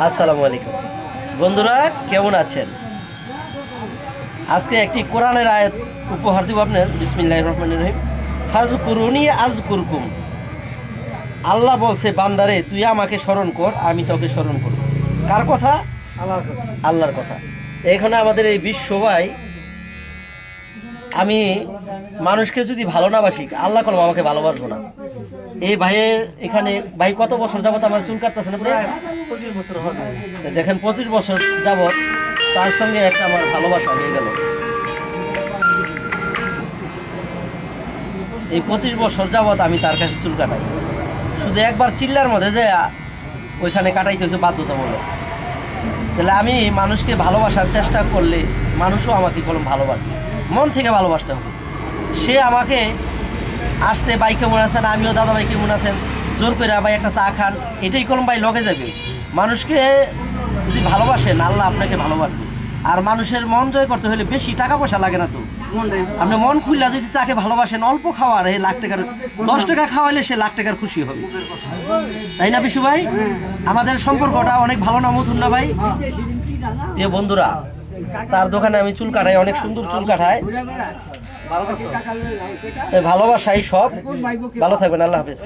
আসসালামু আলাইকুম বন্ধুরা, কেমন আছেন? আজকে একটি কোরআনের আয়াত উপহার দিব আপনার। বিসমিল্লাহির রহমানির রহিম। ফাজকুরুনি আযকুরকুম। আল্লাহ বলছে, বান্দারে তুই আমাকে স্মরণ কর, আমি তোকে স্মরণ করব। কার কথা? আল্লাহর কথা। আল্লাহর কথা। এখানে আমাদের এই বিশ্বভাই, আমি মানুষকে যদি ভালো না বাসি, আল্লাহ কলম আমাকে ভালোবাসবো না। এই ভাইয়ের এখানে ভাই কত বছর যাবত আমার চুল কাটতেছেন আপনি? 25 বছর হবে। দেখেন 25 বছর যাবত তার সঙ্গে একটা আমার ভালোবাসা হয়ে গেল। এই 25 বছর যাবত আমি তার কাছে চুল কাটাই। শুধু একবার চিল্লার মধ্যে যে ওইখানে কাটাইতে হচ্ছে বাধ্যতামূলক। তাহলে আমি মানুষকে ভালোবাসার চেষ্টা করলে মানুষও আমাকে কলম ভালোবাসবে, মন থেকে ভালোবাসতে হবে। সে আমাকে আসতে ভাই কেমন আছেন, আমিও দাদা ভাই কেমন আছেন, জোর করে ভাই একটা চা খান, এটাই কলম ভাই লগে যাবে। মানুষকে যদি ভালোবাসেন, আল্লাহ আপনাকে ভালোবাসবে। আর মানুষের মন জয় করতে হলে বেশি টাকা পয়সা লাগে না তো। আপনি মন খুললা যদি তাকে ভালোবাসেন, অল্প খাওয়ার এই লাখ টাকার 10 টাকা খাওয়াইলে সে লাখ টাকার খুশি হবে, তাই না বিশু ভাই? আমাদের সম্পর্কটা অনেক ভালো না, মধুর না ভাই? এ বন্ধুরা, তার দোকানে আমি চুল কাটাই, অনেক সুন্দর চুল কাটাই। তাই ভালোবাসাই সব। ভালো থাকবেন, আল্লাহ হাফেজ।